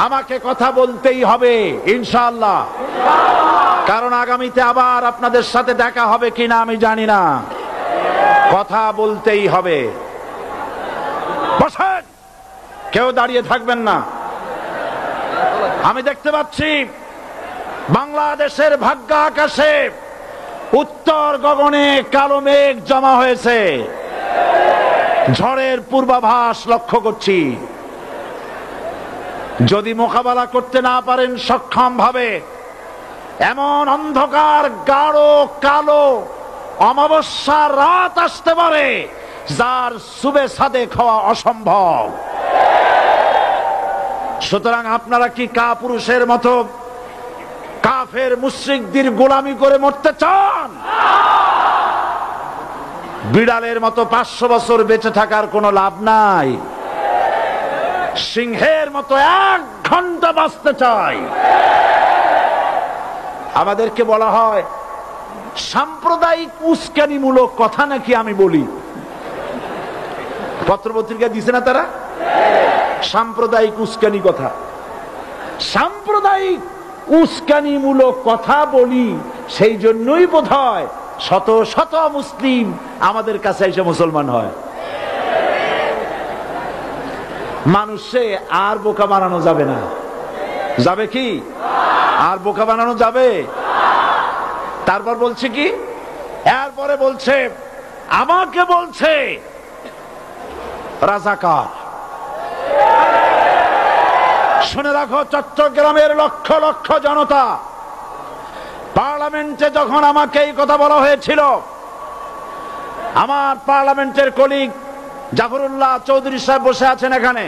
আমাকে কথা বলতেই হবে ইনশাআল্লাহ, কারণ আগামীতে আবার আপনাদের সাথে দেখা হবে কিনা আমি জানি না। কথা বলতেই হবে। বসেন, কেউ দাঁড়িয়ে থাকবেন না। আমি দেখতে পাচ্ছি বাংলাদেশের ভাগ্য আকাশে উত্তর গগনে কালো মেঘ জমা হয়েছে, ঝড়ের পূর্বাভাস লক্ষ্য করছি। যদি মোকাবেলা করতে না পারেন সক্ষম ভাবে, এমন অন্ধকার গাঢ় কালো অমাবস্যার রাত আসতে পারে যার সুবে সাদেক হওয়া অসম্ভব। সুতরাং আপনারা কি কাপুরুষের মতো কাফের মুশরিকদের গোলামি করে মরতে চান? বিড়ালের মতো 500 বছর বেঁচে থাকার কোনো লাভ নাই। সিংহের মতো 1 ঘন্টা বাঁচতে চাই। আমাদেরকে বলা হয় সাম্প্রদায়িক উস্কানিমূলক কথা নাকি আমি বলি। পত্রপত্রিকা দিছে না তারা? সাম্প্রদায়িক উস্কানি কথা, সাম্প্রদায়িক উস্কানিমূলক কথা বলি। সেই জন্যই বোধহয় শত শত মুসলিম আমাদের কাছে এসে মুসলমান হয়। মানুষে আর বোকা বানানো যাবে না। যাবে কি? আর বোকা বানানো যাবে? তারপর বলছে কি, এরপরে বলছে আমাকে বলছে রাজাকার। শুনে রাখো চট্টগ্রামের লক্ষ লক্ষ জনতা, পার্লামেন্টে যখন আমাকে এই কথা বলা হয়েছিল, আমার পার্লামেন্টের কলিগ জাফরুল্লাহ চৌধুরী সাহেব বসে আছেন এখানে,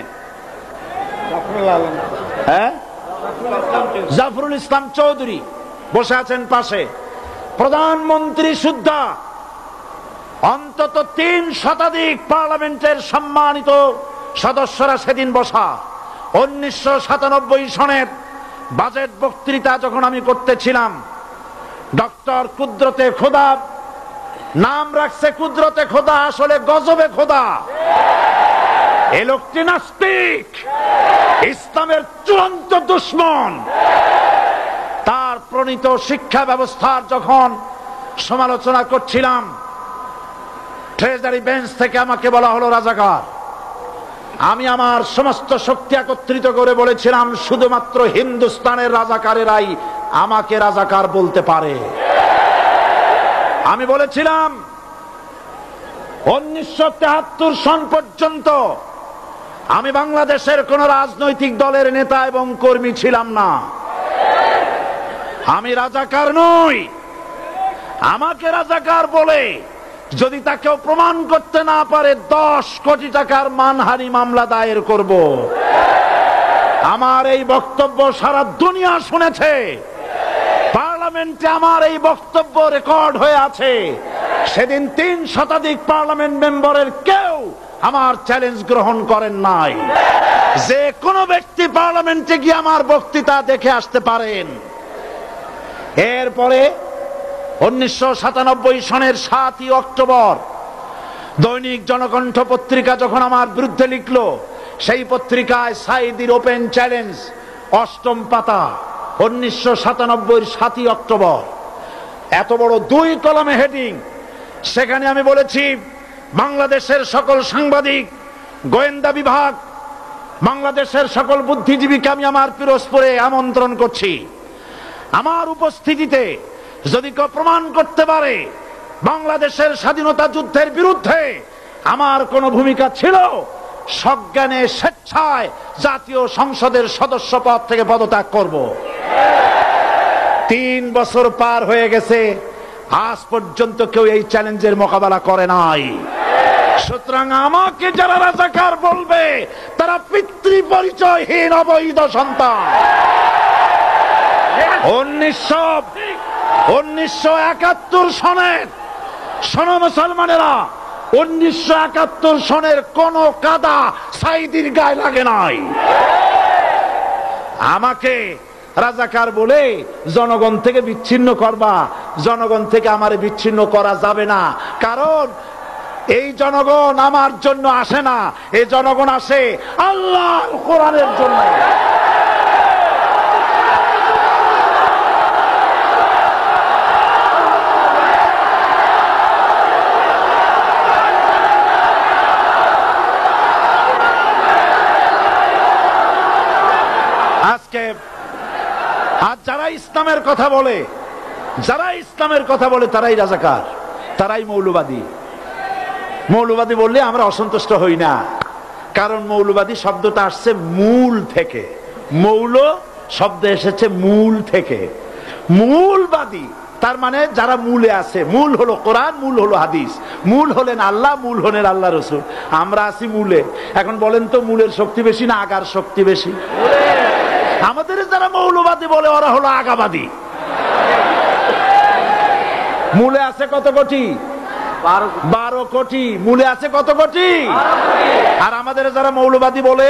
হ্যাঁ, জাফরুল ইসলাম চৌধুরী বসে আছেন পাশে, প্রধানমন্ত্রী সুদ্ধা, অন্তত 3 শতাধিক পার্লামেন্টের সম্মানিত সদস্যরা সেদিন বসা। 1997 সনের বাজেট বক্তৃতা যখন আমি করতেছিলাম, ডক্টর কুদরতে খোদা, নাম রাখছে কুদরতে খোদা, আসলে গজবে খোদা। এই লোকটি নাস্তিক, ইসলামের চূড়ান্ত দুশমন। তার প্রণীত শিক্ষা ব্যবস্থার যখন সমালোচনা করছিলাম, ট্রেজারি বেঞ্চ থেকে আমাকে বলা হলো রাজাকার। আমি আমার সমস্ত শক্তি একত্রিত করে বলেছিলাম শুধুমাত্র হিন্দুস্তানের রাজাকারেরাই আমাকে রাজাকার বলতে পারে। আমি বলেছিলাম 1973 সন পর্যন্ত আমি বাংলাদেশের কোন রাজনৈতিক দলের নেতা এবং কর্মী ছিলাম না। আমি রাজাকার নই। আমাকে রাজাকার বলে যদি তাকেও প্রমাণ করতে না পারে 10 কোটি টাকার মানহানি মামলা দায়ের করব। আমার এই বক্তব্য সারা দুনিয়া শুনেছে। পার্লামেন্টে আমার এই বক্তব্য রেকর্ড হয়ে আছে। সেদিন 3 শতাধিক পার্লামেন্ট মেম্বারের কেউ আমার চ্যালেঞ্জ গ্রহণ করেন নাই। যে কোনো ব্যক্তি পার্লামেন্টে গিয়ে আমার বক্তৃতা দেখে আসতে পারেন। এরপরে 1997 সনের 7ই অক্টোবর দৈনিক জনকণ্ঠ পত্রিকা যখন আমার বিরুদ্ধে লিখলো, সেই পত্রিকায় সাইদির ওপেন চ্যালেঞ্জ 8ম পাতা, 1997 7ই অক্টোবর, এত বড় 2 কলামে হেডিং। সেখানে আমি বলেছি বাংলাদেশের সকল সাংবাদিক, গোয়েন্দা বিভাগ, বাংলাদেশের সকল বুদ্ধিজীবীকে আমি আমার পিরোজপুরে আমন্ত্রণ করছি। আমার উপস্থিতিতে যদি কেউ প্রমাণ করতে পারে বাংলাদেশের স্বাধীনতা যুদ্ধের বিরুদ্ধে আমার কোনো ভূমিকা ছিল, সজ্ঞানে স্বেচ্ছায় জাতীয় সংসদের সদস্য পদ থেকে পদত্যাগ করব। 3 বছর পার হয়ে গেছে, আজ পর্যন্ত কেউ এই চ্যালেঞ্জের মোকাবেলা করে নাই। সুতরাং আমাকে যারা রাজাকার বলবে তারা পিতৃ পরিচয়হীন অবৈধ সন্তান। 1971 সনের, শোনো মুসলমানেরা, 1971 সনের কোন কাদা সাইদির গায়ে লাগে নাই। আমাকে রাজাকার বলে জনগণ থেকে বিচ্ছিন্ন করবা, জনগণ থেকে আমারে বিচ্ছিন্ন করা যাবে না। কারণ এই জনগণ আমার জন্য আসে না, এই জনগণ আসে আল্লাহর কোরআনের জন্য। আজকে আর যারা ইসলামের কথা বলে, যারা ইসলামের কথা বলে তারাই রাজাকার, তারাই মৌলবাদী। মৌলবাদী বললে আমরা অসন্তুষ্ট হই না, কারণ মৌলবাদী শব্দটা আসছে মূল থেকে। মৌল শব্দ এসেছে মূল থেকে। মূলবাদী তার মানে যারা মূলে আছে। মূল হলো কোরআন, মূল হলো হাদিস, মূল হলেন আল্লাহ, মূল হলেন আল্লাহ রসুল। আমরা আছি মূলে। এখন বলেন তো মূলের শক্তি বেশি না আগার শক্তি বেশি? আমাদের যারা মৌলবাদী বলে ওরা হলো আগাবাদী। মূলে আছে কত কোটি? 12 কোটি। মূলে আছে কত কোটি? আর আমাদের যারা মৌলবাদী বলে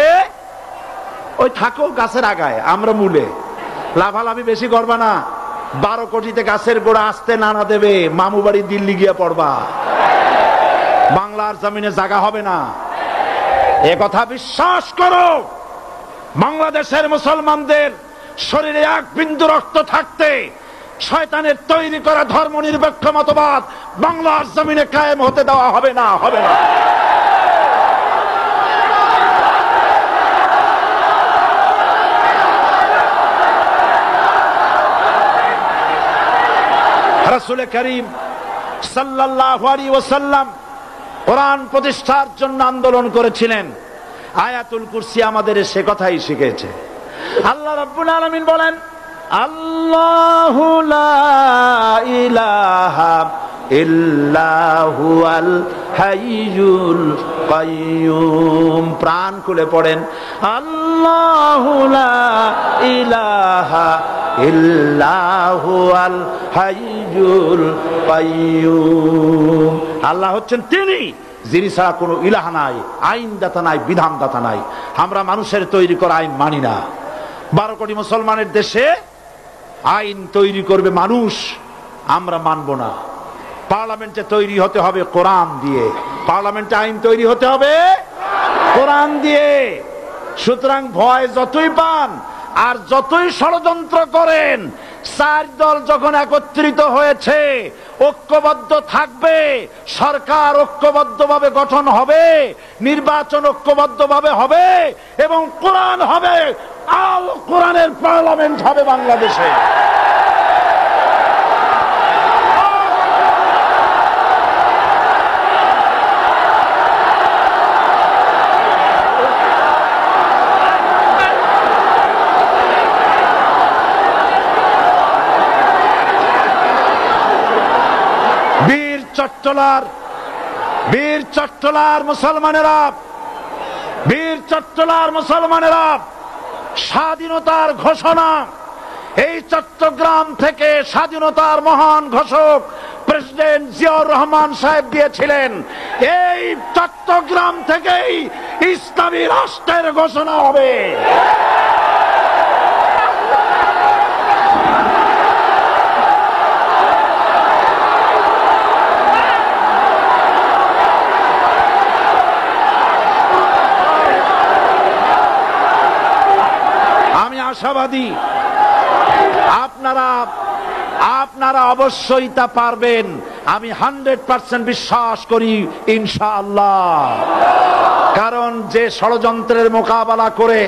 ওই থাকো গাছের আগায়, আমরা মূলে। লাভালাভি বেশি করবা না, 12 কোটিতে গাছের গোড়া আসতে নানা দেবে, মামু বাড়ি দিল্লি গিয়ে পড়বা, বাংলার জমিনে জায়গা হবে না। এ কথা বিশ্বাস করো। বাংলাদেশের মুসলমানদের শরীরে এক বিন্দু রক্ত থাকতে শয়তানের তৈরি করা ধর্ম নিরপেক্ষ মতবাদ বাংলার জমিনে কায়েম হতে দেওয়া হবে না, হবে না। রাসূল করিম সাল্লাল্লাহু আলাইহি ওয়াসাল্লাম কোরআন প্রতিষ্ঠার জন্য আন্দোলন করেছিলেন। আয়াতুল কুরসি আমাদের সে কথাই শিখেছে। আল্লাহ রাব্বুল আলামিন বলেন, আল্লাহু লা ইলাহা ইল্লা হুয়াল হাইয়ুল কাইয়্যুম। প্রাণ খুলে পড়েন, আল্লাহু লা ইলাহা ইল্লা হুয়াল হাইয়ুল কাইয়্যুম। আল্লাহ হচ্ছেন তিনি, যিনি ছাড়া কোনো ইলাহ নাই, আইনদাতা নাই, বিধানদাতা নাই। আমরা মানুষের তৈরি করা আইন মানি না। 12 কোটি মুসলমানের দেশে আইন তৈরি করবে মানুষ, আমরা মানব না। পার্লামেন্টে তৈরি হতে হবে কোরআন দিয়ে, পার্লামেন্টে আইন তৈরি হতে হবে কোরআন দিয়ে। সুতরাং ভয় যতই পান আর যতই ষড়যন্ত্র করেন, 4 দল যখন একত্রিত হয়েছে, ঐক্যবদ্ধ থাকবে, সরকার ঐক্যবদ্ধভাবে গঠন হবে, নির্বাচন ঐক্যবদ্ধভাবে হবে এবং কোরআন হবে, আল কোরআনের পার্লামেন্ট হবে বাংলাদেশে। বীর চট্টলার মুসলমানেরা, বীর চট্টলার মুসলমানেরা স্বাধীনতার ঘোষণা এই চট্টগ্রাম থেকে স্বাধীনতার মহান ঘোষক প্রেসিডেন্ট জিয়াউর রহমান সাহেব দিয়েছিলেন। এই চট্টগ্রাম থেকেই ইসলামী রাষ্ট্রের ঘোষণা হবে। আশাবাদী আপনারা অবশ্যই তা পারবেন। আমি 100% বিশ্বাস করি ইনশাআল্লাহ। কারণ যে ষড়যন্ত্রের মোকাবেলা করে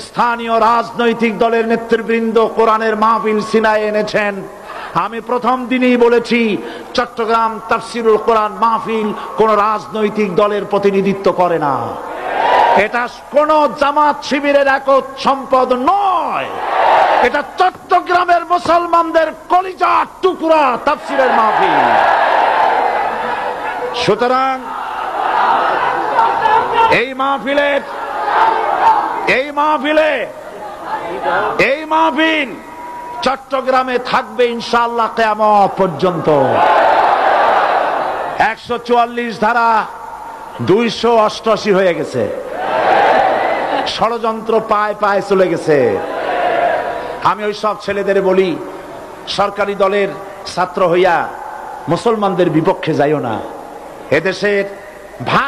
স্থানীয় রাজনৈতিক দলের নেতৃবৃন্দ কোরআনের মাহফিল সিনায় এনেছেন, আমি প্রথম দিনেই বলেছি চট্টগ্রাম তাফসিরুল কোরআন মাহফিল কোন রাজনৈতিক দলের প্রতিনিধিত্ব করে না। এটা কোন জামাত শিবিরের একক সম্পদ নয়, এটা চট্টগ্রামের মুসলমানদের কলিজার টুকরা তাফসিরের মাহফিল। সুতরাং এই মাহফিল চট্টগ্রামে থাকবে ইনশাআল্লাহ কিয়ামত পর্যন্ত। 144 ধারা 288 হয়ে গেছে, ষড়যন্ত্র পায় পায় চলে গেছে। আমি ওই সব ছেলেদের বলি, সরকারি দলের ছাত্র হইয়া মুসলমানদের বিপক্ষে যাইও না। এদেশের ভাই